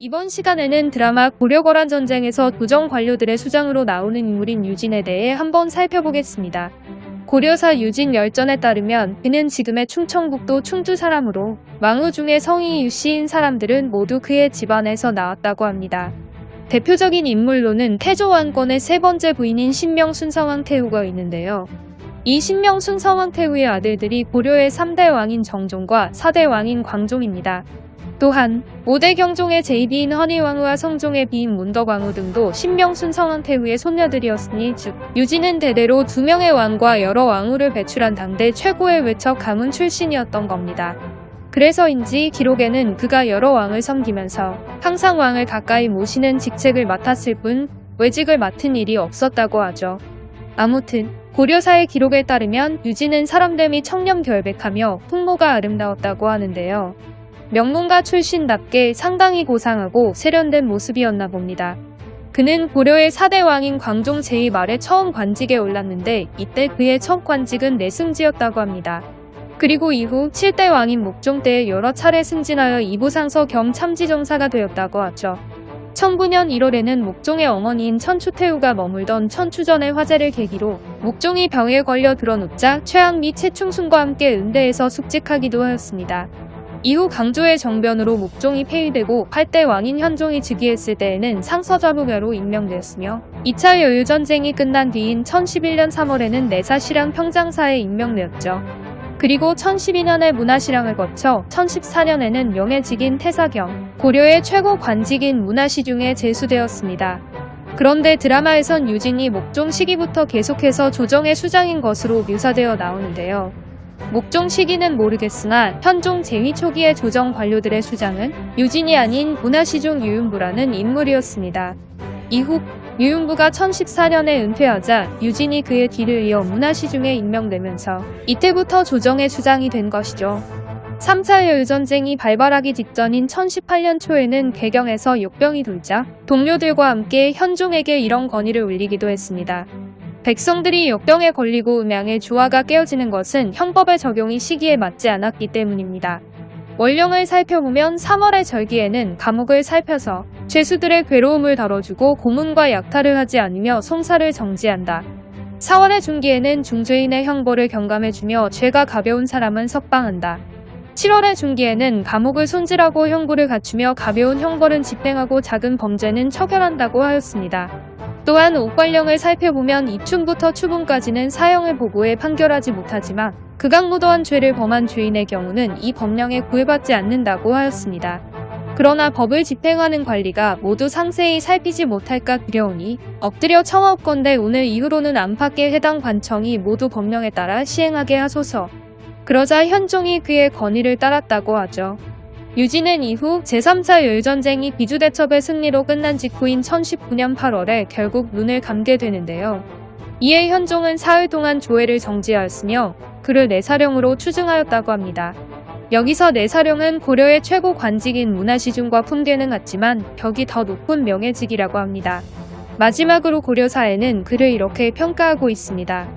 이번 시간에는 드라마 고려거란 전쟁에서 조정 관료들의 수장으로 나오는 인물인 유진에 대해 한번 살펴보겠습니다. 고려사 유진 열전에 따르면 그는 지금의 충청북도 충주 사람으로 왕후 중에 성이 유씨인 사람들은 모두 그의 집안에서 나왔다고 합니다. 대표적인 인물로는 태조 왕건의 세 번째 부인인 신명순 성왕태후가 있는데요. 이 신명순 성왕태후의 아들들이 고려의 3대 왕인 정종과 4대 왕인 광종입니다. 또한 5대 경종의 제2비인 허니왕후와 성종의 비인 문덕왕후 등도 신명순 성왕태후의 손녀들이었으니 즉 유진은 대대로 2명의 왕과 여러 왕후를 배출한 당대 최고의 외척 가문 출신이었던 겁니다. 그래서인지 기록에는 그가 여러 왕을 섬기면서 항상 왕을 가까이 모시는 직책을 맡았을 뿐 외직을 맡은 일이 없었다고 하죠. 아무튼 고려사의 기록에 따르면 유진은 사람됨이 청렴결백하며 풍모가 아름다웠다고 하는데요. 명문가 출신답게 상당히 고상하고 세련된 모습이었나 봅니다. 그는 고려의 4대 왕인 광종 제2 말에 처음 관직에 올랐는데 이때 그의 첫 관직은 내승지였다고 합니다. 그리고 이후 7대 왕인 목종 때에 여러 차례 승진하여 이부상서 겸 참지정사가 되었다고 하죠. 1009년 1월에는 목종의 어머니인 천추태후가 머물던 천추전의 화재를 계기로 목종이 병에 걸려 들어눕자 최악 및 최충순과 함께 은대에서 숙직하기도 하였습니다. 이후 강조의 정변으로 목종이 폐위되고 8대 왕인 현종이 즉위했을 때에는 상서좌부묘로 임명되었으며 2차 여유전쟁이 끝난 뒤인 1011년 3월에는 내사실랑 평장사에 임명되었죠. 그리고 1012년에 문화실랑을 거쳐 1014년에는 명예직인 태사경, 고려의 최고 관직인 문화시중에 제수되었습니다. 그런데 드라마에선 유진이 목종 시기부터 계속해서 조정의 수장인 것으로 묘사되어 나오는데요. 목종 시기는 모르겠으나 현종 제2 초기의 조정 관료들의 수장은 유진이 아닌 문화시중 유윤부라는 인물이었습니다. 이후 유윤부가 1014년에 은퇴하자 유진이 그의 뒤를 이어 문화시중에 임명되면서 이때부터 조정의 수장이 된 것이죠. 3차 여유전쟁이 발발하기 직전인 1018년 초에는 개경에서 욕병이 돌자 동료들과 함께 현종에게 이런 건의를 올리기도 했습니다. 백성들이 역병에 걸리고 음양의 조화가 깨어지는 것은 형법의 적용이 시기에 맞지 않았기 때문입니다. 원령을 살펴보면 3월의 절기에는 감옥을 살펴서 죄수들의 괴로움을 덜어주고 고문과 약탈을 하지 않으며 송사를 정지한다. 4월의 중기에는 중죄인의 형벌을 경감해주며 죄가 가벼운 사람은 석방한다. 7월의 중기에는 감옥을 손질하고 형구를 갖추며 가벼운 형벌은 집행하고 작은 범죄는 처결한다고 하였습니다. 또한 옥관령을 살펴보면 이춘부터 추분까지는 사형을 보고해 판결하지 못하지만 극악무도한 죄를 범한 죄인의 경우는 이 법령에 구애받지 않는다고 하였습니다. 그러나 법을 집행하는 관리가 모두 상세히 살피지 못할까 두려우니 엎드려 청하옵건대 오늘 이후로는 안팎의 해당 관청이 모두 법령에 따라 시행하게 하소서. 그러자 현종이 그의 건의를 따랐다고 하죠. 유진은 이후 제3차 여유전쟁이 비주대첩의 승리로 끝난 직후인 1019년 8월에 결국 눈을 감게 되는데요. 이에 현종은 사흘 동안 조회를 정지하였으며 그를 내사령으로 추증하였다고 합니다. 여기서 내사령은 고려의 최고 관직인 문화시중과 품계는 같지만 격이 더 높은 명예직이라고 합니다. 마지막으로 고려사에는 그를 이렇게 평가하고 있습니다.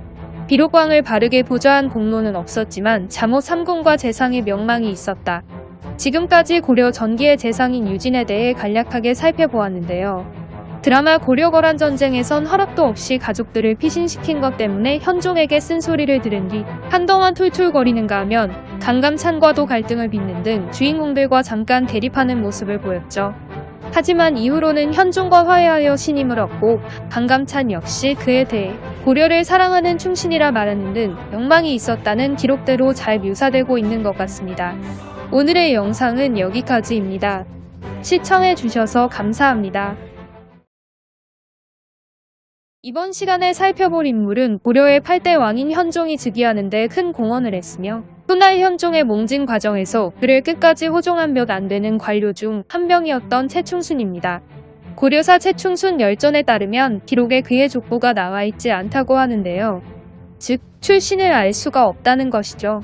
비록 왕을 바르게 보좌한 공로는 없었지만 잠옷 3공과 재상의 명망이 있었다. 지금까지 고려 전기의 재상인 유진에 대해 간략하게 살펴보았는데요. 드라마 고려거란 전쟁에선 허락도 없이 가족들을 피신시킨 것 때문에 현종에게 쓴소리를 들은 뒤 한동안 툴툴거리는가 하면 강감찬과도 갈등을 빚는 등 주인공들과 잠깐 대립하는 모습을 보였죠. 하지만 이후로는 현종과 화해하여 신임을 얻고 강감찬 역시 그에 대해 고려를 사랑하는 충신이라 말하는 등 명망이 있었다는 기록대로 잘 묘사되고 있는 것 같습니다. 오늘의 영상은 여기까지입니다. 시청해주셔서 감사합니다. 이번 시간에 살펴볼 인물은 고려의 8대 왕인 현종이 즉위하는 데 큰 공헌을 했으며 훗날 현종의 몽진 과정에서 그를 끝까지 호종한 몇 안 되는 관료 중 한 명이었던 최충순입니다. 고려사 최충순 열전에 따르면 기록에 그의 족보가 나와 있지 않다고 하는데요. 즉 출신을 알 수가 없다는 것이죠.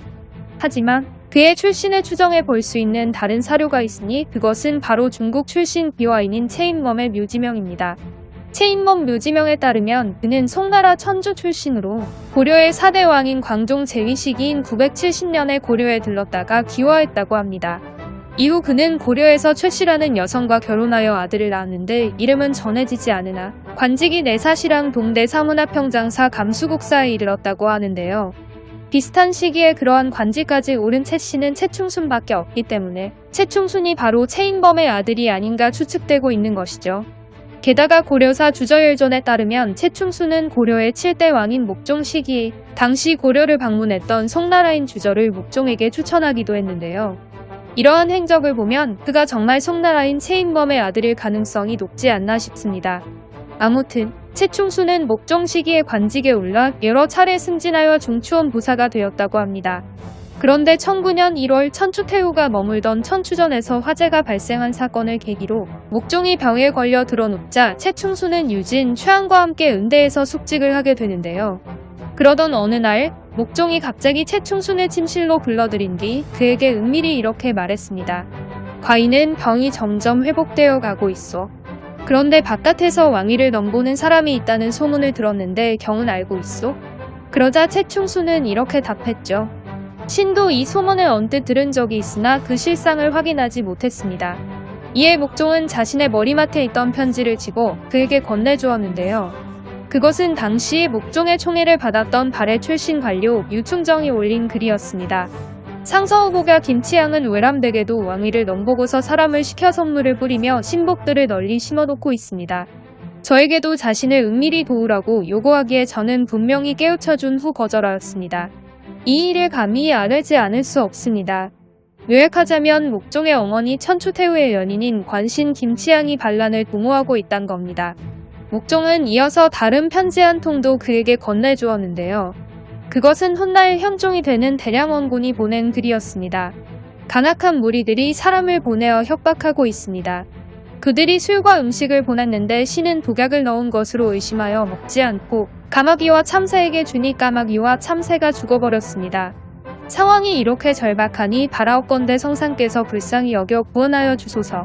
하지만 그의 출신을 추정해 볼 수 있는 다른 사료가 있으니 그것은 바로 중국 출신 비화인인 채인멈의 묘지명입니다. 채인멈 묘지명에 따르면 그는 송나라 천주 출신으로 고려의 4대 왕인 광종 제2 시기인 970년에 고려에 들렀다가 귀화했다고 합니다. 이후 그는 고려에서 최씨라는 여성과 결혼하여 아들을 낳았는데 이름은 전해지지 않으나 관직이 내사시랑 동대 사문화평장사 감수국사에 이르렀다고 하는데요. 비슷한 시기에 그러한 관직까지 오른 최씨는 최충순밖에 없기 때문에 최충순이 바로 최인범의 아들이 아닌가 추측되고 있는 것이죠. 게다가 고려사 주저열전에 따르면 최충순은 고려의 7대 왕인 목종 시기에 당시 고려를 방문했던 송나라인 주저를 목종에게 추천하기도 했는데요. 이러한 행적을 보면 그가 정말 송나라인 최인범의 아들일 가능성이 높지 않나 싶습니다. 아무튼 최충순은 목종 시기에 관직에 올라 여러 차례 승진하여 중추원 부사가 되었다고 합니다. 그런데 1009년 1월 천추태후가 머물던 천추전에서 화재가 발생한 사건을 계기로 목종이 병에 걸려 드러눕자 최충순은 유진, 최항과 함께 은대에서 숙직을 하게 되는데요. 그러던 어느 날 목종이 갑자기 최충순을 침실로 불러들인 뒤 그에게 은밀히 이렇게 말했습니다. 과인은 병이 점점 회복되어 가고 있어. 그런데 바깥에서 왕위를 넘보는 사람이 있다는 소문을 들었는데 경은 알고 있어? 그러자 최충순은 이렇게 답했죠. 신도 이 소문을 언뜻 들은 적이 있으나 그 실상을 확인하지 못했습니다. 이에 목종은 자신의 머리맡에 있던 편지를 지고 그에게 건네주었는데요. 그것은 당시 목종의 총애를 받았던 발해 출신 관료 유충정이 올린 글이었습니다. 상서 후보가 김치향은 외람되게도 왕위를 넘보고서 사람을 시켜 선물을 뿌리며 신복들을 널리 심어놓고 있습니다. 저에게도 자신을 은밀히 도우라고 요구하기에 저는 분명히 깨우쳐준 후 거절하였습니다. 이 일을 감히 아뢰지 않을 수 없습니다. 요약하자면 목종의 어머니 천추태후의 연인인 관신 김치향이 반란을 도모하고 있단 겁니다. 목종은 이어서 다른 편지 한 통도 그에게 건네주었는데요. 그것은 훗날 현종이 되는 대량원군이 보낸 글이었습니다. 간악한 무리들이 사람을 보내어 협박하고 있습니다. 그들이 술과 음식을 보냈는데 신은 독약을 넣은 것으로 의심하여 먹지 않고 까마귀와 참새에게 주니 까마귀와 참새가 죽어버렸습니다. 상황이 이렇게 절박하니 바라옵건대 성상께서 불쌍히 여겨 구원하여 주소서.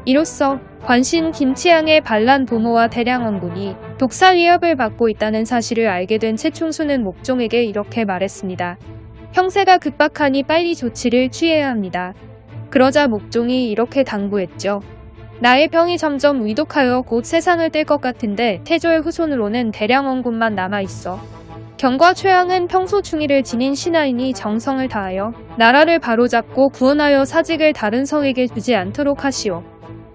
이로써 관신 김치향의 반란 도모와 대량원군이 독살 위협을 받고 있다는 사실을 알게 된 최충순은 목종에게 이렇게 말했습니다. 형세가 급박하니 빨리 조치를 취해야 합니다. 그러자 목종이 이렇게 당부했죠. 나의 병이 점점 위독하여 곧 세상을 뗄 것 같은데 태조의 후손으로는 대량원군만 남아있어. 경과 최양은 평소 충의를 지닌 신하이니 정성을 다하여 나라를 바로잡고 구원하여 사직을 다른 성에게 주지 않도록 하시오.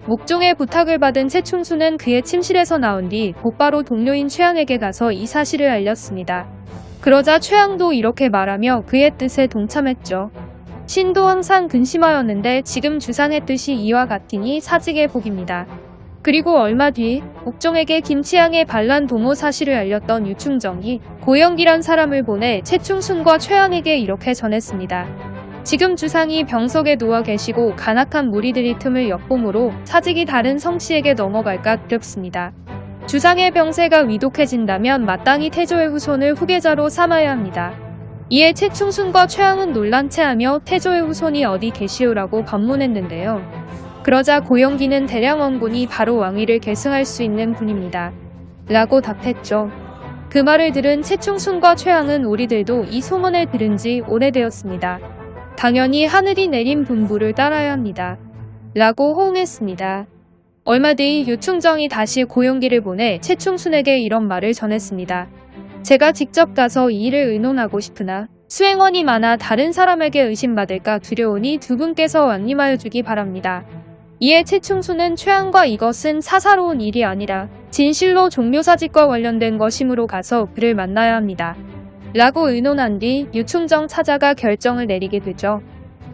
목종의 부탁을 받은 최충순은 그의 침실에서 나온 뒤 곧바로 동료인 최양에게 가서 이 사실을 알렸습니다. 그러자 최양도 이렇게 말하며 그의 뜻에 동참했죠. 신도 항상 근심하였는데 지금 주상의 뜻이 이와 같으니 사직의 복입니다. 그리고 얼마 뒤 목종에게 김치향의 반란 도모 사실을 알렸던 유충정이 고영기란 사람을 보내 최충순과 최양에게 이렇게 전했습니다. 지금 주상이 병석에 누워 계시고 간악한 무리들이 틈을 엿보므로 사직이 다른 성씨에게 넘어갈까 두렵습니다. 주상의 병세가 위독해진다면 마땅히 태조의 후손을 후계자로 삼아야 합니다. 이에 최충순과 최양은 놀란 체하며 태조의 후손이 어디 계시오라고 반문했는데요. 그러자 고영기는 대량원군이 바로 왕위를 계승할 수 있는 분입니다. 라고 답했죠. 그 말을 들은 최충순과 최양은 우리들도 이 소문을 들은 지 오래되었습니다. 당연히 하늘이 내린 분부를 따라야 합니다. 라고 호응했습니다. 얼마 뒤 유충정이 다시 고영기를 보내 최충순에게 이런 말을 전했습니다. 제가 직접 가서 이 일을 의논하고 싶으나 수행원이 많아 다른 사람에게 의심받을까 두려우니 두 분께서 왕림하여 주기 바랍니다. 이에 최충순은 최양과 이것은 사사로운 일이 아니라 진실로 종묘사직과 관련된 것이므로 가서 그를 만나야 합니다. 라고 의논한 뒤 유충정 찾아가 결정을 내리게 되죠.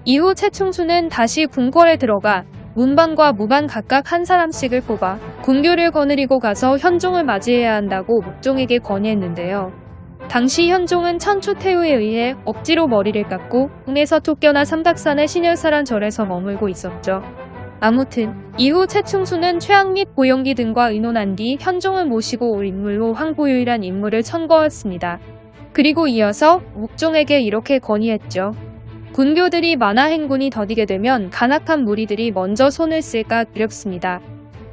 이후 최충순은 다시 궁궐에 들어가 문반과 무반 각각 한 사람씩을 뽑아 군교를 거느리고 가서 현종을 맞이해야 한다고 목종에게 건의했는데요. 당시 현종은 천추태후에 의해 억지로 머리를 깎고 궁에서 쫓겨나 삼각산의 신열사란 절에서 머물고 있었죠. 아무튼 이후 최충순은 최양 및 고영기 등과 의논한 뒤 현종을 모시고 올 인물로 황보유이란 인물을 천거했습니다. 그리고 이어서 목종에게 이렇게 건의했죠. 군교들이 만화 행군이 더디게 되면 간악한 무리들이 먼저 손을 쓸까 두렵습니다.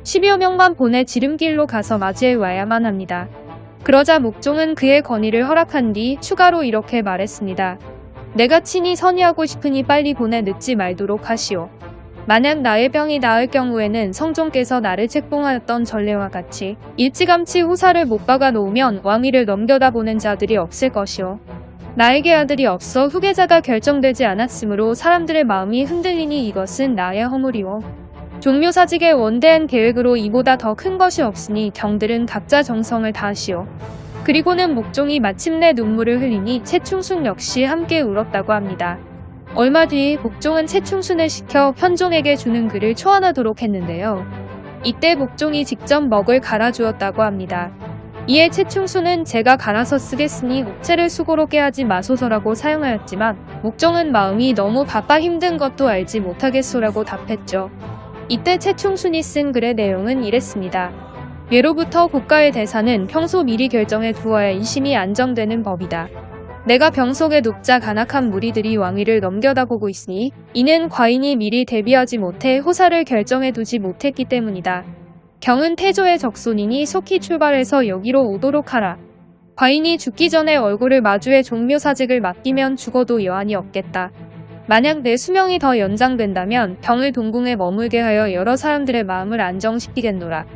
10여 명만 보내 지름길로 가서 맞이해 와야만 합니다. 그러자 목종은 그의 건의를 허락한 뒤 추가로 이렇게 말했습니다. 내가 친히 선의하고 싶으니 빨리 보내 늦지 말도록 하시오. 만약 나의 병이 나을 경우에는 성종께서 나를 책봉하였던 전례와 같이 일찌감치 후사를 못 박아 놓으면 왕위를 넘겨다 보는 자들이 없을 것이오. 나에게 아들이 없어 후계자가 결정되지 않았으므로 사람들의 마음이 흔들리니 이것은 나의 허물이오. 종묘사직의 원대한 계획으로 이보다 더 큰 것이 없으니 경들은 각자 정성을 다하시오. 그리고는 목종이 마침내 눈물을 흘리니 채충순 역시 함께 울었다고 합니다. 얼마 뒤 목종은 채충순을 시켜 현종에게 주는 글을 초안하도록 했는데요. 이때 목종이 직접 먹을 갈아주었다고 합니다. 이에 채충순은 제가 갈아서 쓰겠으니 옥체를 수고롭게 하지 마소서라고 사용하였지만 목종은 마음이 너무 바빠 힘든 것도 알지 못하겠소라고 답했죠. 이때 채충순이 쓴 글의 내용은 이랬습니다. 예로부터 국가의 대사는 평소 미리 결정해 두어야 인심이 안정되는 법이다. 내가 병속에 눕자 간악한 무리들이 왕위를 넘겨다 보고 있으니 이는 과인이 미리 대비하지 못해 호사를 결정해 두지 못했기 때문이다. 경은 태조의 적손이니 속히 출발해서 여기로 오도록 하라. 과인이 죽기 전에 얼굴을 마주해 종묘사직을 맡기면 죽어도 여한이 없겠다. 만약 내 수명이 더 연장된다면 병을 동궁에 머물게 하여 여러 사람들의 마음을 안정시키겠노라.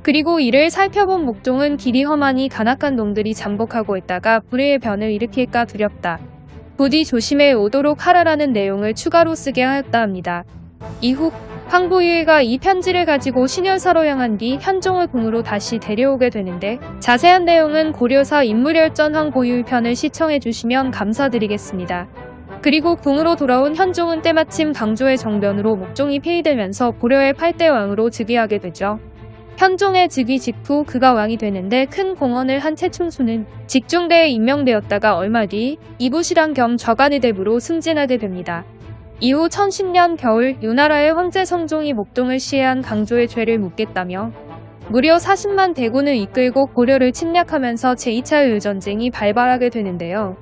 그리고 이를 살펴본 목종은 길이 험하니 간악한 놈들이 잠복하고 있다가 불의의 변을 일으킬까 두렵다. 부디 조심해 오도록 하라라는 내용을 추가로 쓰게 하였다 합니다. 이후 황보유이가 이 편지를 가지고 신열사로 향한 뒤 현종을 궁으로 다시 데려오게 되는데 자세한 내용은 고려사 인물열전 황보유이 편을 시청해 주시면 감사드리겠습니다. 그리고 궁으로 돌아온 현종은 때마침 강조의 정변으로 목종이 폐위되면서 고려의 8대 왕으로 즉위하게 되죠. 현종의 즉위 직후 그가 왕이 되는데 큰 공헌을 한 채충순은 직중대에 임명되었다가 얼마 뒤 이부시랑 겸 좌관의대부로 승진하게 됩니다. 이후 1010년 겨울 요나라의 황제 성종이 목종을 시해한 강조의 죄를 묻겠다며 무려 40만 대군을 이끌고 고려를 침략하면서 제2차 요전쟁이 발발하게 되는데요.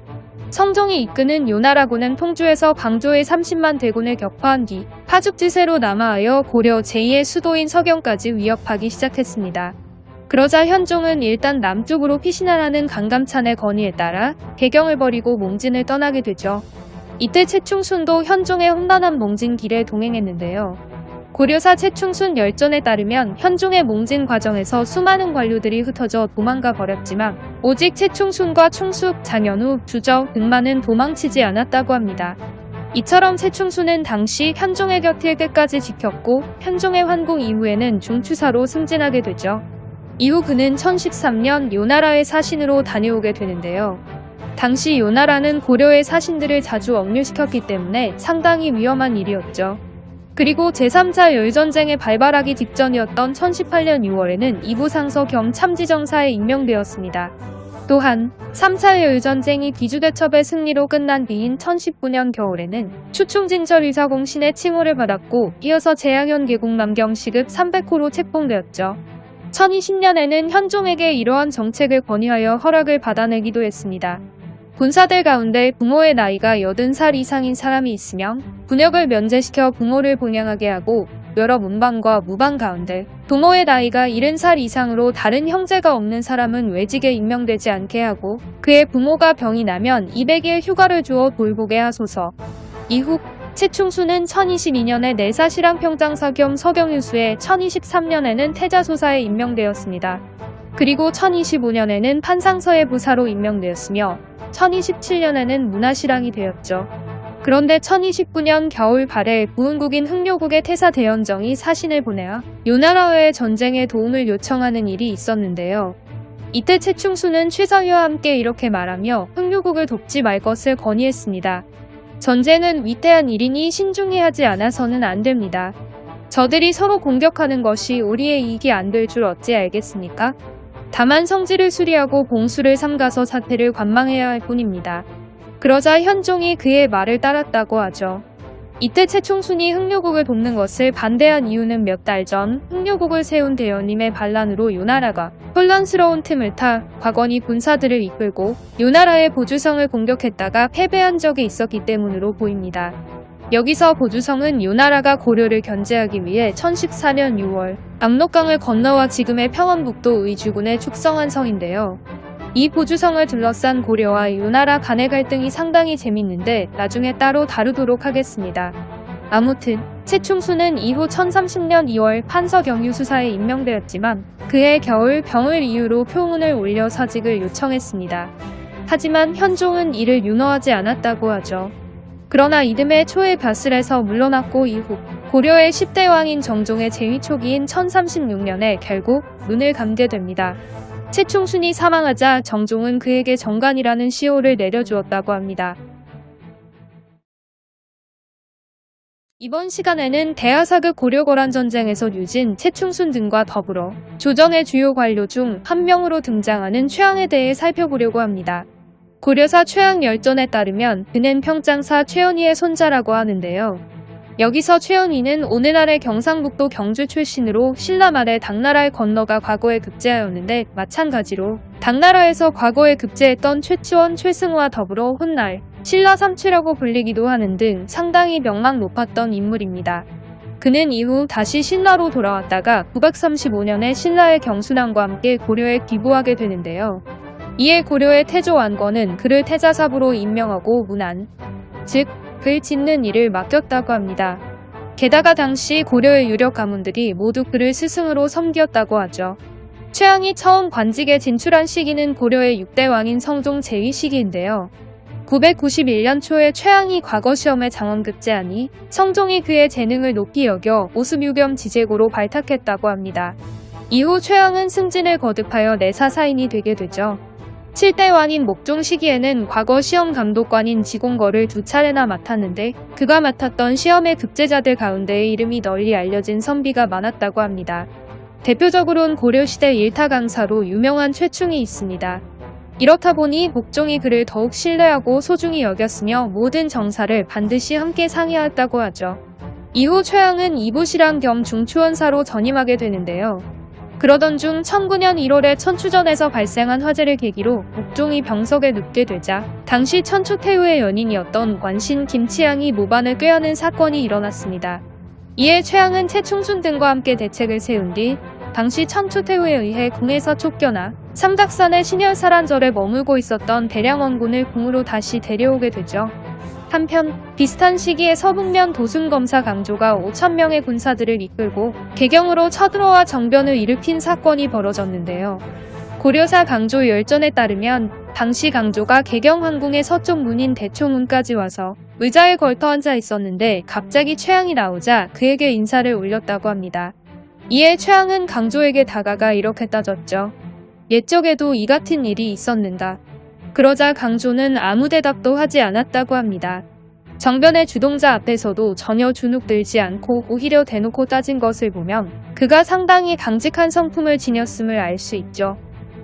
성종이 이끄는 요나라군은 통주에서 강조의 30만 대군을 격파한 뒤 파죽지세로 남하하여 고려 제2의 수도인 서경까지 위협하기 시작했습니다. 그러자 현종은 일단 남쪽으로 피신하라는 강감찬의 건의에 따라 개경을 버리고 몽진을 떠나게 되죠. 이때 채충순도 현종의 험난한 몽진 길에 동행했는데요. 고려사 채충순 열전에 따르면 현종의 몽진 과정에서 수많은 관료들이 흩어져 도망가 버렸지만 오직 채충순과 충숙, 장현우, 주적 등만은 도망치지 않았다고 합니다. 이처럼 채충순은 당시 현종의 곁을 끝까지 지켰고 현종의 환궁 이후에는 중추사로 승진하게 되죠. 이후 그는 1013년 요나라의 사신으로 다녀오게 되는데요. 당시 요나라는 고려의 사신들을 자주 억류시켰기 때문에 상당히 위험한 일이었죠. 그리고 제3차 열전쟁에 발발하기 직전이었던 1018년 6월에는 이부상서 겸 참지정사에 임명되었습니다. 또한 3차 열전쟁이 귀주대첩의 승리로 끝난 뒤인 1019년 겨울에는 추충진철 의사공신의 칭호를 받았고 이어서 재양현 계곡남경 시급 300호로 책봉되었죠. 1020년에는 현종에게 이러한 정책을 건의하여 허락을 받아내기도 했습니다. 군사들 가운데 부모의 나이가 80살 이상인 사람이 있으면 군역을 면제시켜 부모를 봉양하게 하고 여러 문방과 무방 가운데 부모의 나이가 70살 이상으로 다른 형제가 없는 사람은 외직에 임명되지 않게 하고 그의 부모가 병이 나면 200일 휴가를 주어 돌보게 하소서. 이후 채충순은 1022년에 내사시랑 평장사 겸 서경유수에 1023년에는 태자소사에 임명되었습니다. 그리고 1025년에는 판상서의 부사로 임명되었으며 1027년에는 문화시랑이 되었죠. 그런데 1029년 겨울 발해 부흥국인 흥료국의 태사 대현정이 사신을 보내어 요나라와의 전쟁에 도움을 요청하는 일이 있었는데요. 이때 채충순은 최서유와 함께 이렇게 말하며 흥료국을 돕지 말 것을 건의했습니다. 전쟁은 위태한 일이니 신중히 하지 않아서는 안 됩니다. 저들이 서로 공격하는 것이 우리의 이익이 안 될 줄 어찌 알겠습니까? 다만 성질을 수리하고 봉수를 삼가서 사태를 관망해야 할 뿐입니다. 그러자 현종이 그의 말을 따랐다고 하죠. 이때 채충순이 흥료국을 돕는 것을 반대한 이유는 몇 달 전 흥료국을 세운 대여님의 반란으로 요나라가 혼란스러운 틈을 타 과건이 군사들을 이끌고 요나라의 보주성을 공격했다가 패배한 적이 있었기 때문으로 보입니다. 여기서 보주성은 요나라가 고려를 견제하기 위해 1014년 6월 압록강을 건너와 지금의 평안북도 의주군에 축성한 성인데요. 이 보주성을 둘러싼 고려와 요나라 간의 갈등이 상당히 재밌는데 나중에 따로 다루도록 하겠습니다. 아무튼 최충수는 이후 1030년 2월 판서경유 수사에 임명되었지만 그해 겨울 병을 이유로 표문을 올려 사직을 요청했습니다. 하지만 현종은 이를 윤허하지 않았다고 하죠. 그러나 이듬해 초의 벼슬에서 물러났고 이후 고려의 10대 왕인 정종의 재위 초기인 1036년에 결국 눈을 감게 됩니다. 최충순이 사망하자 정종은 그에게 정관이라는 시호를 내려주었다고 합니다. 이번 시간에는 대하사극 고려거란전쟁에서 유진, 최충순 등과 더불어 조정의 주요 관료 중 한 명으로 등장하는 최항에 대해 살펴보려고 합니다. 고려사 최항 열전에 따르면 그는 평장사 최연희의 손자라고 하는데요. 여기서 최연희는 오늘날의 경상북도 경주 출신으로 신라 말에 당나라에 건너가 과거에 급제하였는데 마찬가지로 당나라에서 과거에 급제했던 최치원, 최승우와 더불어 훗날 신라 삼치라고 불리기도 하는 등 상당히 명망 높았던 인물입니다. 그는 이후 다시 신라로 돌아왔다가 935년에 신라의 경순왕과 함께 고려에 귀부하게 되는데요. 이에 고려의 태조 완권은 그를 태자사부로 임명하고 문안, 즉 글 짓는 일을 맡겼다고 합니다. 게다가 당시 고려의 유력 가문들이 모두 그를 스승으로 섬겼다고 하죠. 최항이 처음 관직에 진출한 시기는 고려의 6대 왕인 성종 재위 시기인데요. 991년 초에 최항이 과거 시험에 장원급제하니 성종이 그의 재능을 높이 여겨 오습유겸 지제고로 발탁했다고 합니다. 이후 최항은 승진을 거듭하여 내사사인이 되게 되죠. 7대 왕인 목종 시기에는 과거 시험 감독관인 지공거를 2차례나 맡았는데 그가 맡았던 시험의 급제자들 가운데 이름이 널리 알려진 선비가 많았다고 합니다. 대표적으로는 고려시대 일타 강사로 유명한 최충이 있습니다. 이렇다 보니 목종이 그를 더욱 신뢰하고 소중히 여겼으며 모든 정사를 반드시 함께 상의하였다고 하죠. 이후 최항은 이부시랑 겸 중추원사로 전임하게 되는데요. 그러던 중 1009년 1월에 천추전에서 발생한 화재를 계기로 목종이 병석에 눕게 되자 당시 천추태후의 연인이었던 관신 김치향이 모반을 꾀하는 사건이 일어났습니다. 이에 최항은 최충순 등과 함께 대책을 세운 뒤 당시 천추태후에 의해 궁에서 쫓겨나 삼각산의 신열사란절에 머물고 있었던 대량원군을 궁으로 다시 데려오게 되죠. 한편 비슷한 시기에 서북면 도순검사 강조가 5,000명의 군사들을 이끌고 개경으로 쳐들어와 정변을 일으킨 사건이 벌어졌는데요. 고려사 강조 열전에 따르면 당시 강조가 개경 황궁의 서쪽 문인 대초문까지 와서 의자에 걸터 앉아 있었는데 갑자기 최항이 나오자 그에게 인사를 올렸다고 합니다. 이에 최항은 강조에게 다가가 이렇게 따졌죠. 옛적에도 이 같은 일이 있었는가. 그러자 강조는 아무 대답도 하지 않았다고 합니다. 정변의 주동자 앞에서도 전혀 주눅들지 않고 오히려 대놓고 따진 것을 보면 그가 상당히 강직한 성품을 지녔음을 알 수 있죠.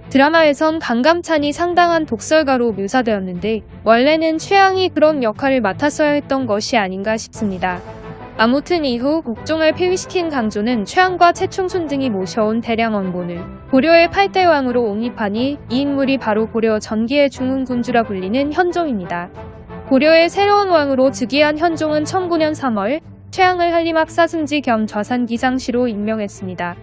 드라마에선 강감찬이 상당한 독설가로 묘사되었는데 원래는 최항이 그런 역할을 맡았어야 했던 것이 아닌가 싶습니다. 아무튼 이후 목종을 폐위시킨 강조는 최항과 최충순 등이 모셔온 대량원군을 고려의 8대 왕으로 옹립하니 이 인물이 바로 고려 전기의 중흥군주라 불리는 현종입니다. 고려의 새로운 왕으로 즉위한 현종은 1009년 3월 최항을 한림학 사승지 겸 좌산기상시로 임명했습니다.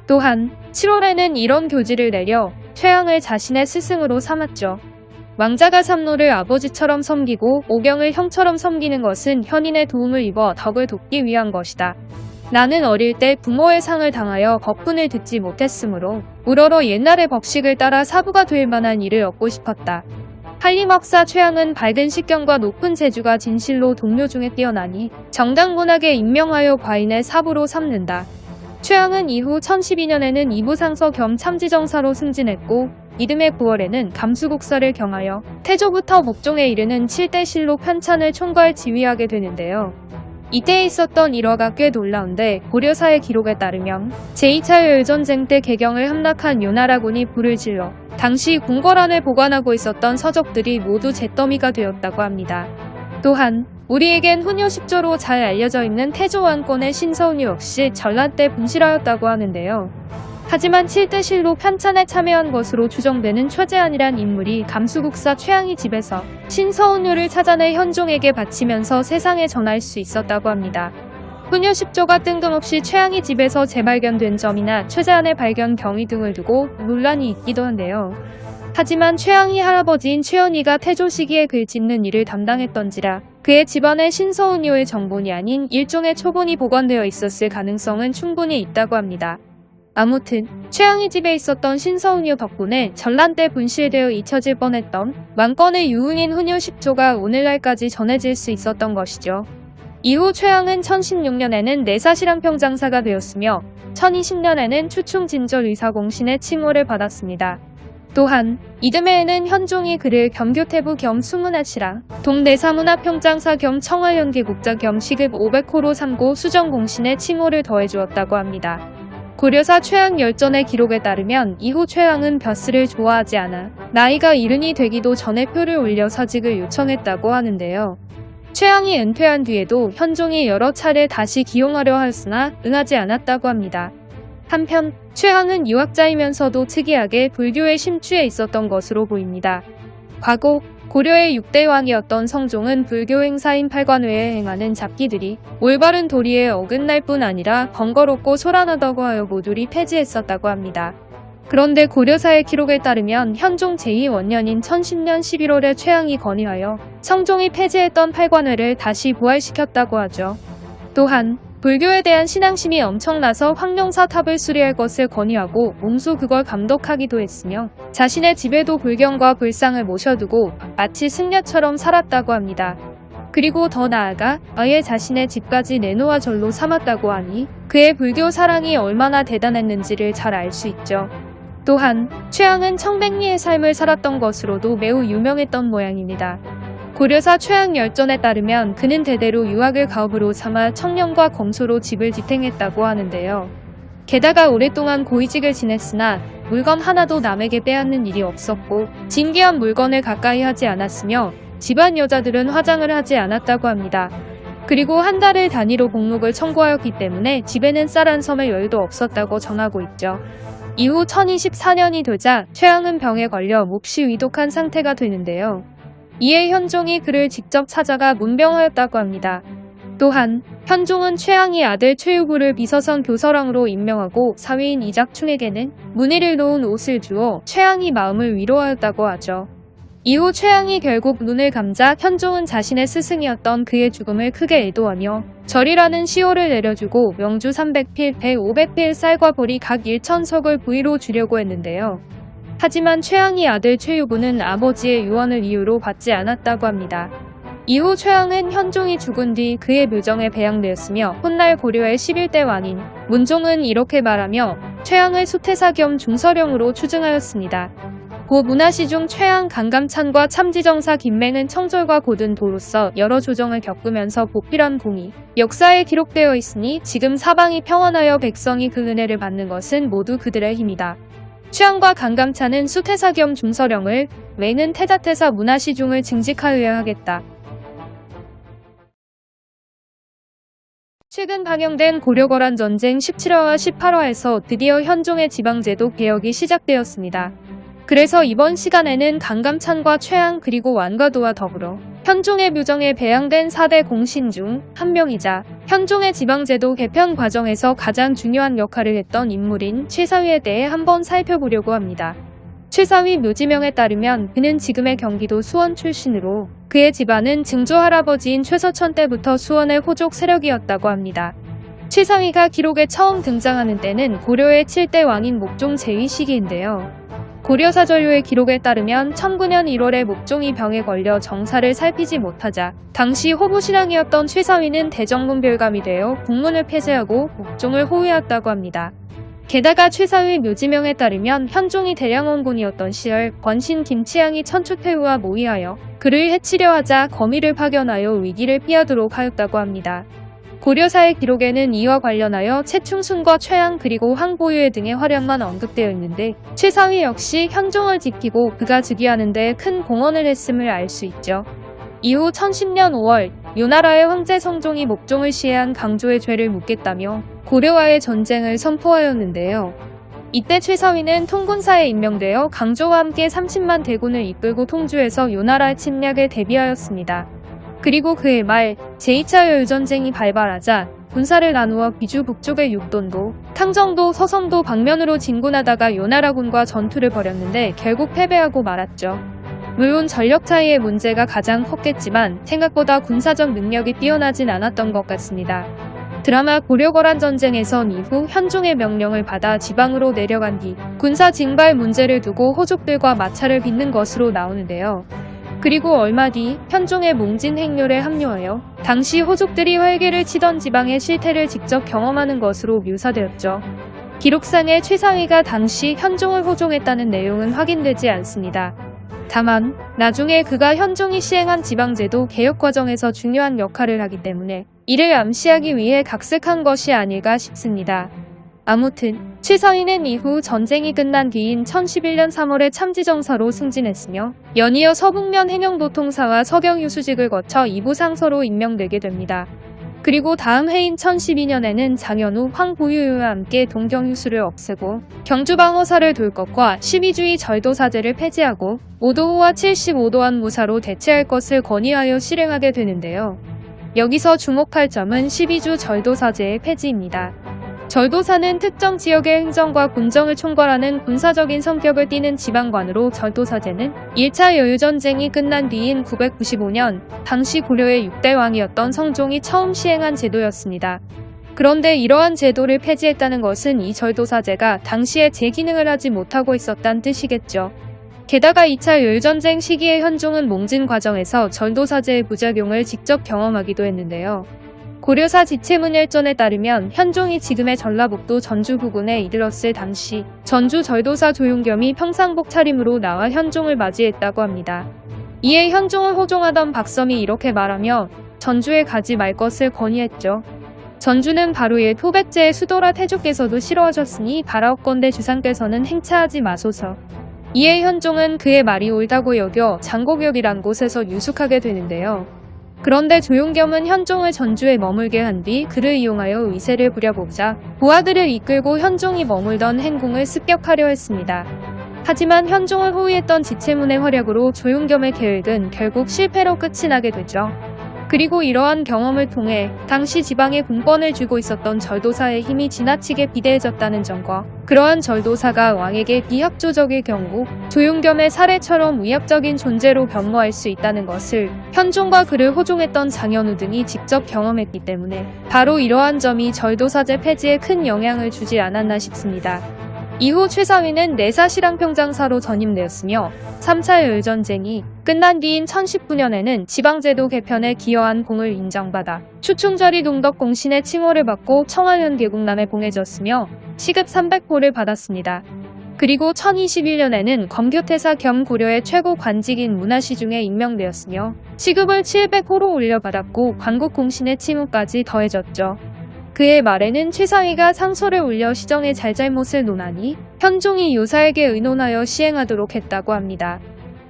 또한 7월에는 이런 교지를 내려 최항을 자신의 스승으로 삼았죠. 왕자가 삼노를 아버지처럼 섬기고 오경을 형처럼 섬기는 것은 현인의 도움을 입어 덕을 돕기 위한 것이다. 나는 어릴 때 부모의 상을 당하여 법훈을 듣지 못했으므로 우러러 옛날의 법식을 따라 사부가 될 만한 일을 얻고 싶었다. 한림학사 최항은 밝은 식견과 높은 재주가 진실로 동료 중에 뛰어나니 정당문학에 임명하여 과인의 사부로 삼는다. 최항은 이후 1012년에는 이부상서 겸 참지정사로 승진했고 이듬해 9월에는 감수국사를 경하여 태조부터 목종에 이르는 7대 실록 편찬을 총괄 지휘하게 되는데요. 이때 있었던 일화가 꽤 놀라운데 고려사의 기록에 따르면 제2차 열전쟁 때 개경을 함락한 요나라군이 불을 질러 당시 궁궐안을 보관하고 있었던 서적들이 모두 잿더미가 되었다고 합니다. 또한 우리에겐 훈요 10조로 잘 알려져 있는 태조 왕권의 신서훈유 역시 전란 때 분실하였다고 하는데요. 하지만 7대 실록 편찬에 참여한 것으로 추정되는 최재안이란 인물이 감수국사 최항이 집에서 신서훈유를 찾아내 현종에게 바치면서 세상에 전할 수 있었다고 합니다. 훈요 10조가 뜬금없이 최항이 집에서 재발견된 점이나 최재안의 발견 경위 등을 두고 논란이 있기도 한데요. 하지만 최항이 할아버지인 최연희가 태조 시기에 글 짓는 일을 담당했던지라 그의 집안에 신서운요의 정본이 아닌 일종의 초본이 보관되어 있었을 가능성은 충분히 있다고 합니다. 아무튼 최양희 집에 있었던 신서운요 덕분에 전란 때 분실되어 잊혀질 뻔했던 만건의 유흥인 훈요 10조가 오늘날까지 전해질 수 있었던 것이죠. 이후 최양은 1016년에는 내사실황평 장사가 되었으며 1020년에는 추충진절 의사공신의 칭호를 받았습니다. 또한 이듬해에는 현종이 그를 겸교태부 겸 수문화실랑, 동내사문화평장사 겸 청활연계국자 겸 시급 500호로 삼고 수정공신의 칭호를 더해주었다고 합니다. 고려사 최양 열전의 기록에 따르면 이후 최양은 벼슬을 좋아하지 않아 나이가 이른이 되기도 전에 표를 올려 사직을 요청했다고 하는데요. 최양이 은퇴한 뒤에도 현종이 여러 차례 다시 기용하려 하였으나 응하지 않았다고 합니다. 한편 최양은 유학자이면서도 특이하게 불교에 심취해 있었던 것으로 보입니다. 과거 고려의 6대 왕이었던 성종은 불교 행사인 팔관외에 행하는 잡기들이 올바른 도리에 어긋날 뿐 아니라 번거롭고 소란하다고 하여 모조리 폐지했었다고 합니다. 그런데 고려사의 기록에 따르면 현종 제2원년인 1010년 11월에 최양이 건의하여 성종이 폐지했던 팔관회를 다시 부활시켰다고 하죠. 또한 불교에 대한 신앙심이 엄청나서 황룡사 탑을 수리할 것을 권유하고 몸소 그걸 감독하기도 했으며 자신의 집에도 불경과 불상을 모셔두고 마치 승려처럼 살았다고 합니다. 그리고 더 나아가 아예 자신의 집까지 내놓아 절로 삼았다고 하니 그의 불교 사랑이 얼마나 대단했는지를 잘 알 수 있죠. 또한 최양은 청백리의 삶을 살았던 것으로도 매우 유명했던 모양입니다. 고려사 최양 열전에 따르면 그는 대대로 유학을 가업으로 삼아 청년과 검소로 집을 지탱했다고 하는데요. 게다가 오랫동안 고위직을 지냈으나 물건 하나도 남에게 빼앗는 일이 없었고 진귀한 물건을 가까이 하지 않았으며 집안 여자들은 화장을 하지 않았다고 합니다. 그리고 한 달을 단위로 복록을 청구하였기 때문에 집에는 쌀 한 섬의 여유도 없었다고 전하고 있죠. 이후 1024년이 되자 최양은 병에 걸려 몹시 위독한 상태가 되는데요. 이에 현종이 그를 직접 찾아가 문병하였다고 합니다. 또한 현종은 최양이 아들 최유구를 비서성 교서랑으로 임명하고 사위인 이작충에게는 문의를 놓은 옷을 주어 최양이 마음을 위로하였다고 하죠. 이후 최양이 결국 눈을 감자 현종은 자신의 스승이었던 그의 죽음을 크게 애도하며 절이라는 시호를 내려주고 명주 300필, 배 500필 쌀과 보리 각 1,000석을 부의로 주려고 했는데요. 하지만 최양이 아들 최유구는 아버지의 유언을 이유로 받지 않았다고 합니다. 이후 최양은 현종이 죽은 뒤 그의 묘정에 배양되었으며 훗날 고려의 11대 왕인 문종은 이렇게 말하며 최양을 수태사 겸 중서령으로 추증하였습니다. 고 문하시 중 최양 강감찬과 참지정사 김맹은 청절과 고든 도로서 여러 조정을 겪으면서 보필한 공이 역사에 기록되어 있으니 지금 사방이 평안하여 백성이 그 은혜를 받는 것은 모두 그들의 힘이다. 최양과 강감찬은 수태사 겸 중서령을, 맹은 태자태사 문하시 중을 징직하여야 하겠다. 최근 방영된 고려거란 전쟁 17화와 18화에서 드디어 현종의 지방제도 개혁이 시작되었습니다. 그래서 이번 시간에는 강감찬과 최양 그리고 완과도와 더불어 현종의 묘정에 배양된 4대 공신 중 한 명이자 현종의 지방제도 개편 과정에서 가장 중요한 역할을 했던 인물인 최사위에 대해 한번 살펴보려고 합니다. 최사위 묘지명에 따르면 그는 지금의 경기도 수원 출신으로 그의 집안은 증조 할아버지인 최서천 때부터 수원의 호족 세력이었다고 합니다. 최사위가 기록에 처음 등장하는 때는 고려의 7대 왕인 목종 제2 시기인데요. 고려사절료의 기록에 따르면 1009년 1월에 목종이 병에 걸려 정사를 살피지 못하자 당시 호부신앙이었던 최사위는 대정문별감이 되어 국문을 폐쇄하고 목종을 호위했다고 합니다. 게다가 최사위 묘지명에 따르면 현종이 대량원군이었던 시절 권신 김치양이 천추태후와 모의하여 그를 해치려 하자 거미를 파견하여 위기를 피하도록 하였다고 합니다. 고려사의 기록에는 이와 관련하여 최충순과 최양 그리고 황보유의 등의 활약만 언급되어 있는데 최사위 역시 현종을 지키고 그가 즉위하는 데 큰 공헌을 했음을 알 수 있죠. 이후 1010년 5월 요나라의 황제 성종이 목종을 시해한 강조의 죄를 묻겠다며 고려와의 전쟁을 선포하였는데요. 이때 최사위는 통군사에 임명되어 강조와 함께 30만 대군을 이끌고 통주에서 요나라의 침략을 대비하였습니다. 그리고 그해 말 제2차 열전쟁이 발발하자 군사를 나누어 비주 북쪽의 육돈도, 탕정도, 서섬도 방면으로 진군하다가 요나라군과 전투를 벌였는데 결국 패배하고 말았죠. 물론 전력 차이의 문제가 가장 컸겠지만 생각보다 군사적 능력이 뛰어나진 않았던 것 같습니다. 드라마 고려거란 전쟁에선 이후 현종의 명령을 받아 지방으로 내려간 뒤 군사 징발 문제를 두고 호족들과 마찰을 빚는 것으로 나오는데요. 그리고 얼마 뒤 현종의 몽진 행렬에 합류하여 당시 호족들이 활개를 치던 지방의 실태를 직접 경험하는 것으로 묘사되었죠. 기록상에 최상위가 당시 현종을 호종했다는 내용은 확인되지 않습니다. 다만 나중에 그가 현종이 시행한 지방제도 개혁 과정에서 중요한 역할을 하기 때문에 이를 암시하기 위해 각색한 것이 아닐까 싶습니다. 아무튼 최상위는 이후 전쟁이 끝난 뒤인 1011년 3월에 참지정사로 승진했으며 연이어 서북면 행영도통사와 서경유수직을 거쳐 이부상서로 임명되게 됩니다. 그리고 다음 해인 1012년에는 장현우, 황보유와 함께 동경유수를 없애고 경주방어사를 둘 것과 12주의 절도사제를 폐지하고 5도호와 75도한 무사로 대체할 것을 건의하여 실행하게 되는데요. 여기서 주목할 점은 12주 절도사제의 폐지입니다. 절도사는 특정 지역의 행정과 군정을 총괄하는 군사적인 성격을 띠는 지방관으로 절도사제는 1차 여유전쟁이 끝난 뒤인 995년 당시 고려의 6대 왕이었던 성종이 처음 시행한 제도였습니다. 그런데 이러한 제도를 폐지했다는 것은 이 절도사제가 당시에 제 기능을 하지 못하고 있었다는 뜻이겠죠. 게다가 2차 여유전쟁 시기에 현종은 몽진 과정에서 절도사제의 부작용을 직접 경험하기도 했는데요. 고려사 지체문열전에 따르면 현종이 지금의 전라북도 전주 부근에 이르렀을 당시 전주 절도사 조윤겸이 평상복 차림으로 나와 현종을 맞이했다고 합니다. 이에 현종을 호종하던 박섬이 이렇게 말하며 전주에 가지 말 것을 건의했죠. 전주는 바로 이 토백제의 수도라 태조께서도 싫어하셨으니 바라옵건대 주상께서는 행차하지 마소서. 이에 현종은 그의 말이 옳다고 여겨 장곡역이란 곳에서 유숙하게 되는데요. 그런데 조윤겸은 현종을 전주에 머물게 한 뒤 그를 이용하여 위세를 부려보자 부하들을 이끌고 현종이 머물던 행궁을 습격하려 했습니다. 하지만 현종을 호위했던 지체문의 활약으로 조윤겸의 계획은 결국 실패로 끝이 나게 되죠. 그리고 이러한 경험을 통해 당시 지방에 군권을 쥐고 있었던 절도사의 힘이 지나치게 비대해졌다는 점과 그러한 절도사가 왕에게 비합조적일 경우 조윤겸의 사례처럼 위협적인 존재로 변모할 수 있다는 것을 현종과 그를 호종했던 장현우 등이 직접 경험했기 때문에 바로 이러한 점이 절도사제 폐지에 큰 영향을 주지 않았나 싶습니다. 이후 최상위는 내사실항평장사로 전임되었으며 3차 여유전쟁이 끝난 뒤인 1019년에는 지방제도 개편에 기여한 공을 인정받아 추충절이 동덕 공신의 칭호를 받고 청하현 계곡남에 봉해졌으며 시급 300호를 받았습니다. 그리고 1021년에는 검교태사 겸 고려의 최고 관직인 문화시중에 임명되었으며 시급을 700호로 올려받았고 관국 공신의 칭호까지 더해졌죠. 그의 말에는 최상위가 상소를 올려 시정의 잘잘못을 논하니 현종이 요사에게 의논하여 시행하도록 했다고 합니다.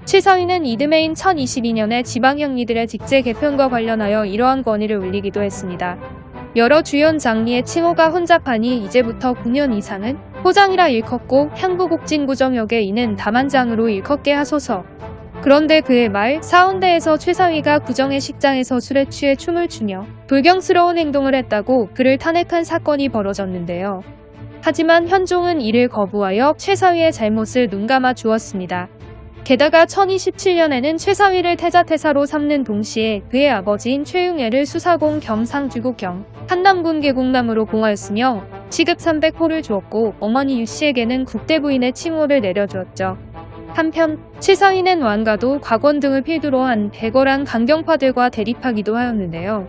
최상위는 이듬해인 1022년에 지방형리들의 직제 개편과 관련하여 이러한 건의를 올리기도 했습니다. 여러 주연 장리의 칭호가 혼잡하니 이제부터 9년 이상은 호장이라 일컫고 향부곡진구정역에 이는 다만장으로 일컫게 하소서. 그런데 그의 말 사원대에서 최상위가 구정의 식장에서 술에 취해 춤을 추며 불경스러운 행동을 했다고 그를 탄핵한 사건이 벌어졌는데요. 하지만 현종은 이를 거부하여 최상위의 잘못을 눈감아 주었습니다. 게다가 1027년에는 최상위를 태자태사로 삼는 동시에 그의 아버지인 최융애를 수사공 겸 상주국 겸 한남군 계곡남으로 봉하였으며 시급 300호를 주었고 어머니 유씨에게는 국대부인의 칭호를 내려주었죠. 한편 최상위는 왕가도 곽원 등을 필두로 한 대거란 강경파들과 대립하기도 하였는데요.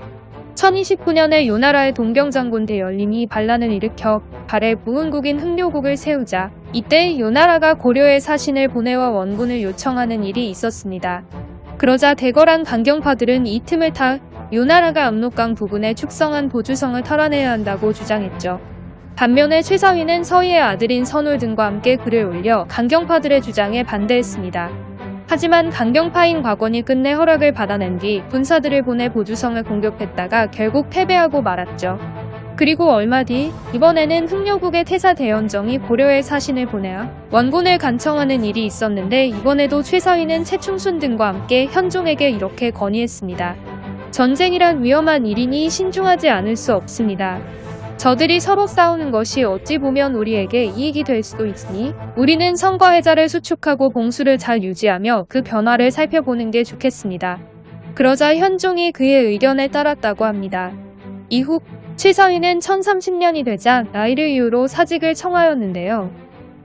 1029년에 요나라의 동경장군 대열림이 반란을 일으켜 발해 부흥국인 흥료국을 세우자 이때 요나라가 고려의 사신을 보내와 원군을 요청하는 일이 있었습니다. 그러자 대거란 강경파들은 이 틈을 타 요나라가 압록강 부근에 축성한 보주성을 털어내야 한다고 주장했죠. 반면에 최상위는 서희의 아들인 선울 등과 함께 글을 올려 강경파들의 주장에 반대했습니다. 하지만 강경파인 곽원이 끝내 허락을 받아낸 뒤 군사들을 보내 보주성을 공격했다가 결국 패배하고 말았죠. 그리고 얼마 뒤 이번에는 흥료국의 태사 대연정이 고려의 사신을 보내야 원군을 간청하는 일이 있었는데 이번에도 최상위는 최충순 등과 함께 현종에게 이렇게 건의했습니다. 전쟁이란 위험한 일이니 신중하지 않을 수 없습니다. 저들이 서로 싸우는 것이 어찌 보면 우리에게 이익이 될 수도 있으니 우리는 선과 해자를 수축하고 봉수를 잘 유지하며 그 변화를 살펴보는 게 좋겠습니다. 그러자 현종이 그의 의견에 따랐다고 합니다. 이후 최서희는 1030년이 되자 나이를 이유로 사직을 청하였는데요.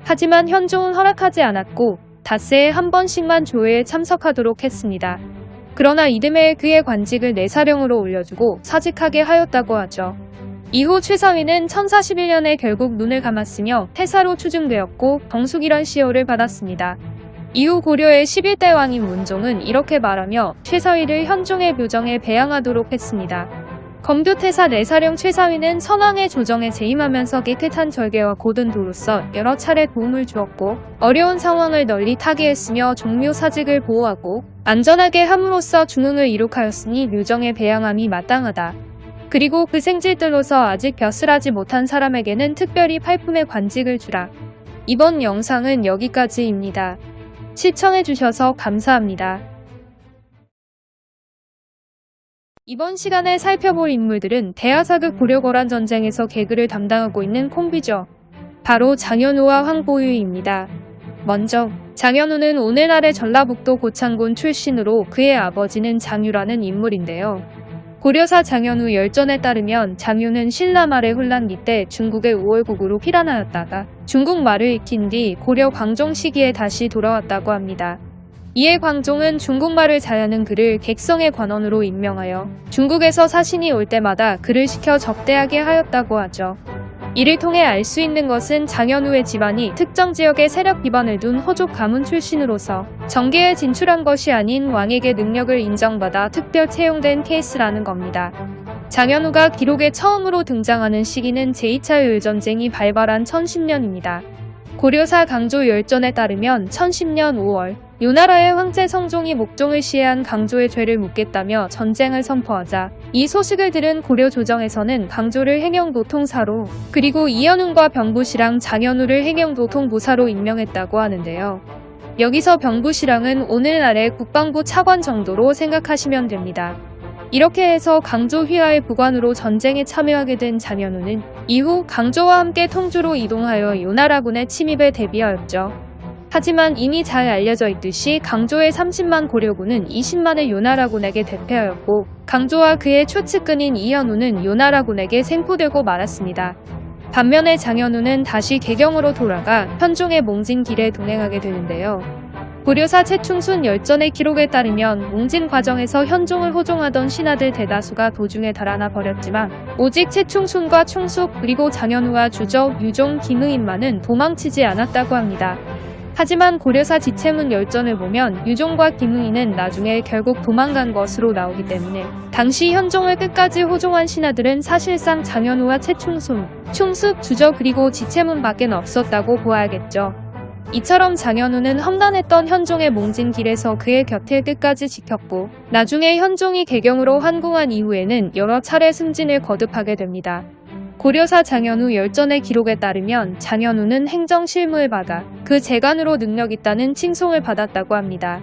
하지만 현종은 허락하지 않았고 닷새에 한 번씩만 조회에 참석하도록 했습니다. 그러나 이듬해 그의 관직을 내사령으로 올려주고 사직하게 하였다고 하죠. 이후 최서희는 1041년에 결국 눈을 감았으며 태사로 추증되었고 정숙이란 시호를 받았습니다. 이후 고려의 11대 왕인 문종은 이렇게 말하며 최서희를 현종의 묘정에 배양하도록 했습니다. 검교태사 내사령 최서희는 선왕의 조정에 재임하면서 깨끗한 절개와 고든 도로서 여러 차례 도움을 주었고 어려운 상황을 널리 타개했으며 종묘 사직을 보호하고 안전하게 함으로써 중흥을 이룩하였으니 묘정에 배양함이 마땅하다. 그리고 그 생질들로서 아직 벼슬하지 못한 사람에게는 특별히 팔품의 관직을 주라. 이번 영상은 여기까지입니다. 시청해주셔서 감사합니다. 이번 시간에 살펴볼 인물들은 대하사극 고려거란 전쟁에서 개그를 담당하고 있는 콤비죠. 바로 장현우와 황보유입니다. 먼저 장현우는 오늘날의 전라북도 고창군 출신으로 그의 아버지는 장유라는 인물인데요. 고려사 장현우 열전에 따르면 장유는 신라 말의 혼란 밑에 중국의 우월국으로 피란하였다가 중국 말을 익힌 뒤 고려 광종 시기에 다시 돌아왔다고 합니다. 이에 광종은 중국말을 잘하는 그를 객성의 관원으로 임명하여 중국에서 사신이 올 때마다 그를 시켜 접대하게 하였다고 하죠. 이를 통해 알 수 있는 것은 장현우의 집안이 특정 지역에 세력 기반을 둔 호족 가문 출신으로서 정계에 진출한 것이 아닌 왕에게 능력을 인정받아 특별 채용된 케이스라는 겁니다. 장현우가 기록에 처음으로 등장하는 시기는 제2차 요일전쟁이 발발한 1010년입니다. 고려사 강조 열전에 따르면 1010년 5월 요나라의 황제 성종이 목종을 시해한 강조의 죄를 묻겠다며 전쟁을 선포하자 이 소식을 들은 고려 조정에서는 강조를 행영도통사로 그리고 이현웅과 병부시랑 장현우를 행영도통부사로 임명했다고 하는데요. 여기서 병부시랑은 오늘날의 국방부 차관 정도로 생각하시면 됩니다. 이렇게 해서 강조 휘하의 부관으로 전쟁에 참여하게 된 장현우는 이후 강조와 함께 통주로 이동하여 요나라군의 침입에 대비하였죠. 하지만 이미 잘 알려져 있듯이 강조의 30만 고려군은 20만의 요나라군에게 대패하였고 강조와 그의 최측근인 이현우는 요나라군에게 생포되고 말았습니다. 반면에 장현우는 다시 개경으로 돌아가 현종의 몽진 길에 동행하게 되는데요. 고려사 최충순 열전의 기록에 따르면 몽진 과정에서 현종을 호종하던 신하들 대다수가 도중에 달아나 버렸지만 오직 최충순과 충숙 그리고 장현우와 주적, 유종, 김의인만은 도망치지 않았다고 합니다. 하지만 고려사 지체문 열전을 보면 유종과 김의인은 나중에 결국 도망간 것으로 나오기 때문에 당시 현종을 끝까지 호종한 신하들은 사실상 장현우와 최충순, 충숙, 주적 그리고 지체문 밖엔 없었다고 보아야겠죠. 이처럼 장현우는 험난했던 현종의 몽진 길에서 그의 곁을 끝까지 지켰고 나중에 현종이 개경으로 환궁한 이후에는 여러 차례 승진을 거듭하게 됩니다. 고려사 장현우 열전의 기록에 따르면 장현우는 행정 실무를 받아 그 재간으로 능력 있다는 칭송을 받았다고 합니다.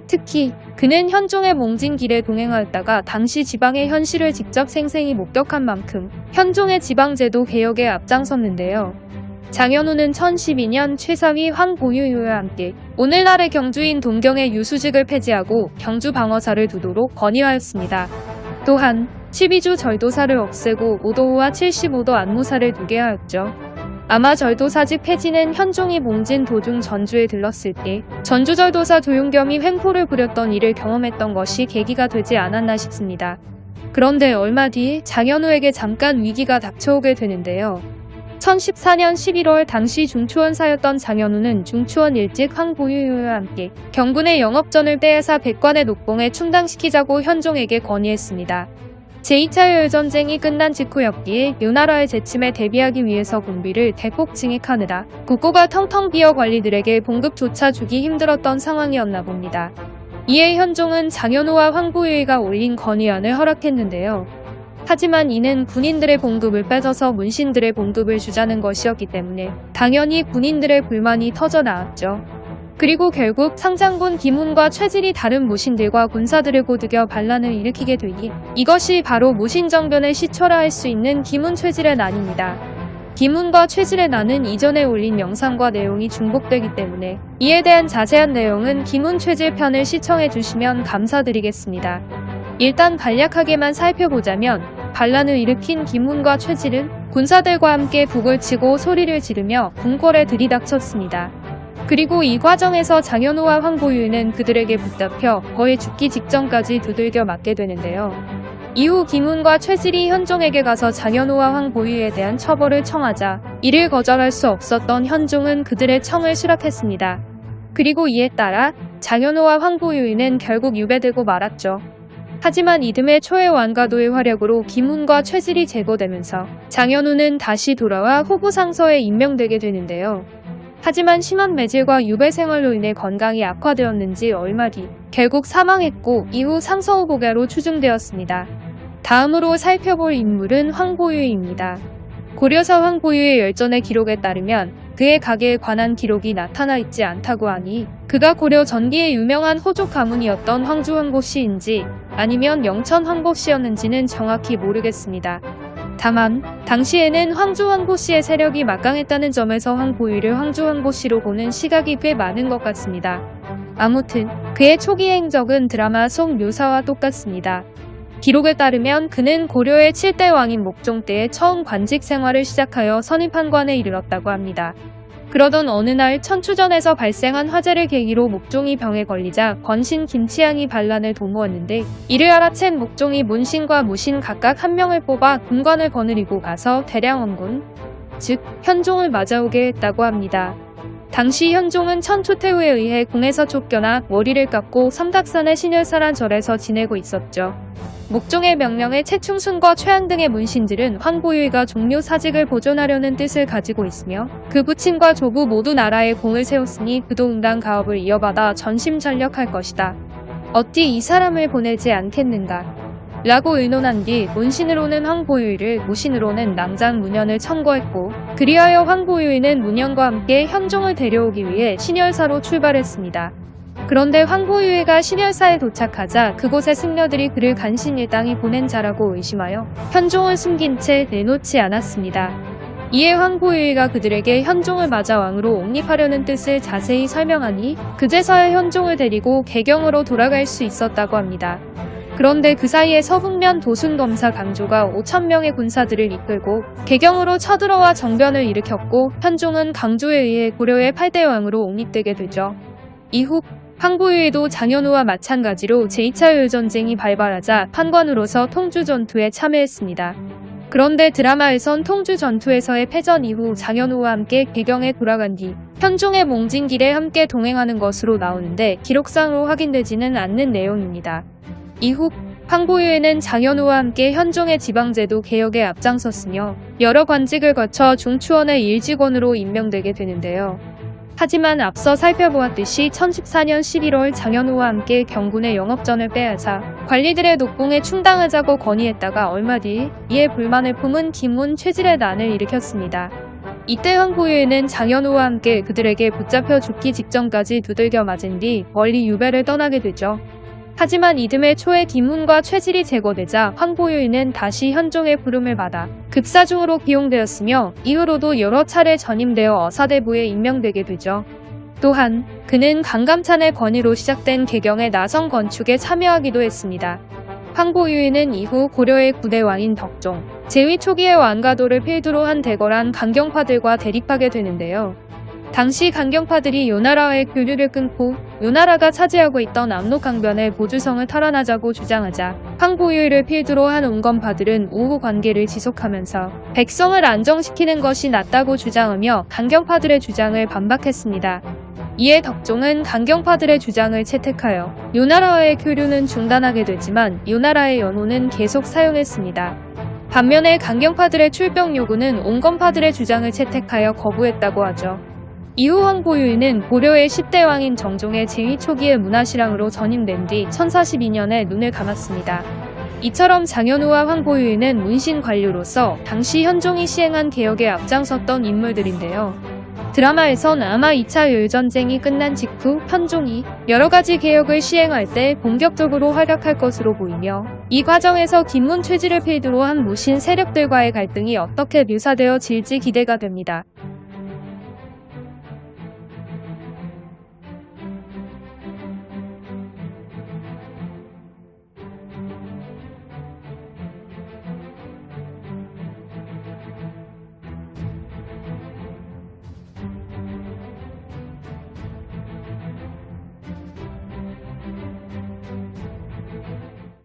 특히 그는 현종의 몽진 길에 동행하였다가 당시 지방의 현실을 직접 생생히 목격한 만큼 현종의 지방제도 개혁에 앞장섰는데요. 장현우는 1012년 최서희 황보유와 함께 오늘날의 경주인 동경의 유수직을 폐지하고 경주 방어사를 두도록 건의하였습니다. 또한 12주 절도사를 없애고 5도호와 75도 안무사를 두게 하였죠. 아마 절도사직 폐지는 현종이 몽진 도중 전주에 들렀을 때 전주절도사 도용겸이 횡포를 부렸던 일을 경험했던 것이 계기가 되지 않았나 싶습니다. 그런데 얼마 뒤 장현우에게 잠깐 위기가 닥쳐오게 되는데요. 1014년 11월 당시 중추원사였던 장현우는 중추원 일직 황보유와 함께 경군의 영업전을 빼앗아 백관의 녹봉에 충당시키자고 현종에게 건의했습니다. 제2차 요일전쟁이 끝난 직후였기에 요나라의 재침에 대비하기 위해서 군비를 대폭 증액하느라 국고가 텅텅 비어 관리들에게 봉급조차 주기 힘들었던 상황이었나 봅니다. 이에 현종은 장현우와 황보유가 올린 건의안을 허락했는데요. 하지만 이는 군인들의 봉급을 뺏어서 문신들의 봉급을 주자는 것이었기 때문에 당연히 군인들의 불만이 터져 나왔죠. 그리고 결국 상장군 김훈과 최질이 다른 무신들과 군사들을 고드겨 반란을 일으키게 되니 이것이 바로 무신정변의 시초라 할 수 있는 김훈 최질의 난입니다. 김훈과 최질의 난은 이전에 올린 영상과 내용이 중복되기 때문에 이에 대한 자세한 내용은 김훈 최질 편을 시청해 주시면 감사드리겠습니다. 일단 간략하게만 살펴보자면 반란을 일으킨 김훈과 최질은 군사들과 함께 북을 치고 소리를 지르며 궁궐에 들이닥쳤습니다. 그리고 이 과정에서 장현우와 황보유는 그들에게 붙잡혀 거의 죽기 직전까지 두들겨 맞게 되는데요. 이후 김훈과 최질이 현종에게 가서 장현우와 황보유에 대한 처벌을 청하자 이를 거절할 수 없었던 현종은 그들의 청을 수락했습니다. 그리고 이에 따라 장현우와 황보유는 결국 유배되고 말았죠. 하지만 이듬해 초의 완가도의 활약으로 김훈과 최질이 제거되면서 장현우는 다시 돌아와 호부상서에 임명되게 되는데요. 하지만 심한 매질과 유배 생활로 인해 건강이 악화되었는지 얼마 뒤 결국 사망했고 이후 상서후보가로 추중되었습니다. 다음으로 살펴볼 인물은 황보유입니다. 고려사 황보유의 열전의 기록에 따르면 그의 가계에 관한 기록이 나타나 있지 않다고 하니 그가 고려 전기의 유명한 호족 가문이었던 황주황보씨인지 아니면 영천 황보씨였는지는 정확히 모르겠습니다. 다만 당시에는 황주황보씨의 세력이 막강했다는 점에서 황보유를 황주황보씨로 보는 시각이 꽤 많은 것 같습니다. 아무튼 그의 초기 행적은 드라마 속 묘사와 똑같습니다. 기록에 따르면 그는 고려의 7대 왕인 목종 때에 처음 관직 생활을 시작하여 선입판관에 이르렀다고 합니다. 그러던 어느 날 천추전에서 발생한 화재를 계기로 목종이 병에 걸리자 권신 김치향이 반란을 도모했는데 이를 알아챈 목종이 문신과 무신 각각 한 명을 뽑아 군관을 거느리고 가서 대량원군, 즉 현종을 맞아오게 했다고 합니다. 당시 현종은 천초태후에 의해 궁에서 쫓겨나 머리를 깎고 삼각산의 신열사란 절에서 지내고 있었죠. 목종의 명령에 최충순과 최양 등의 문신들은 황보유가 종묘 사직을 보존하려는 뜻을 가지고 있으며 그 부친과 조부 모두 나라에 공을 세웠으니 그도 응당 가업을 이어받아 전심전력할 것이다. 어찌 이 사람을 보내지 않겠는가? 라고 의논한 뒤 문신으로는 황보유를, 무신으로는 낭장 문현을 청구했고 그리하여 황보유는 문현과 함께 현종을 데려오기 위해 신열사로 출발했습니다. 그런데 황보유가 신열사에 도착하자 그곳의 승려들이 그를 간신일당이 보낸 자라고 의심하여 현종을 숨긴 채 내놓지 않았습니다. 이에 황보유가 그들에게 현종을 맞아 왕으로 옹립하려는 뜻을 자세히 설명하니 그제서야 현종을 데리고 개경으로 돌아갈 수 있었다고 합니다. 그런데 그 사이에 서북면 도순검사 강조가 5,000명의 군사들을 이끌고 개경으로 쳐들어와 정변을 일으켰고 현종은 강조에 의해 고려의 8대 왕으로 옹립되게 되죠. 이후 황보유도 장현우와 마찬가지로 제2차 요일전쟁이 발발하자 판관으로서 통주 전투에 참여했습니다. 그런데 드라마에선 통주 전투에서의 패전 이후 장현우와 함께 개경에 돌아간 뒤 현종의 몽진길에 함께 동행하는 것으로 나오는데 기록상으로 확인되지는 않는 내용입니다. 이후 황보유는 장현우와 함께 현종의 지방제도 개혁에 앞장섰으며 여러 관직을 거쳐 중추원의 일직원으로 임명되게 되는데요. 하지만 앞서 살펴보았듯이 1014년 11월 장현우와 함께 경군의 영업전을 빼앗아 관리들의 녹봉에 충당하자고 건의했다가 얼마 뒤 이에 불만을 품은 김훈, 최질의 난을 일으켰습니다. 이때 황보유는 장현우와 함께 그들에게 붙잡혀 죽기 직전까지 두들겨 맞은 뒤 멀리 유배를 떠나게 되죠. 하지만 이듬해 초에 김훈과 최질이 제거되자 황보유는 다시 현종의 부름을 받아 급사중으로 기용되었으며 이후로도 여러 차례 전임되어 어사대부에 임명되게 되죠. 또한 그는 강감찬의 건의로 시작된 개경의 나성 건축에 참여하기도 했습니다. 황보유는 이후 고려의 9대 왕인 덕종, 제위 초기의 완가도를 필두로 한 대거란 강경파들과 대립하게 되는데요. 당시 강경파들이 요나라와의 교류를 끊고 요나라가 차지하고 있던 압록강변의 보주성을 탈환하자고 주장하자 황보유를 필두로 한 온건파들은 우호 관계를 지속하면서 백성을 안정시키는 것이 낫다고 주장하며 강경파들의 주장을 반박했습니다. 이에 덕종은 강경파들의 주장을 채택하여 요나라와의 교류는 중단하게 되지만 요나라의 연호는 계속 사용했습니다. 반면에 강경파들의 출병 요구는 온건파들의 주장을 채택하여 거부했다고 하죠. 이후 황보유는 고려의 10대 왕인 정종의 제위 초기의 문화실황으로 전임된 뒤 1042년에 눈을 감았습니다. 이처럼 장현우와 황보유는 문신 관료로서 당시 현종이 시행한 개혁에 앞장섰던 인물들인데요. 드라마에선 아마 2차 요일전쟁이 끝난 직후 편종이 여러 가지 개혁을 시행할 때 본격적으로 활약할 것으로 보이며 이 과정에서 김문 최지를 필두로 한 무신 세력들과의 갈등이 어떻게 묘사되어질지 기대가 됩니다.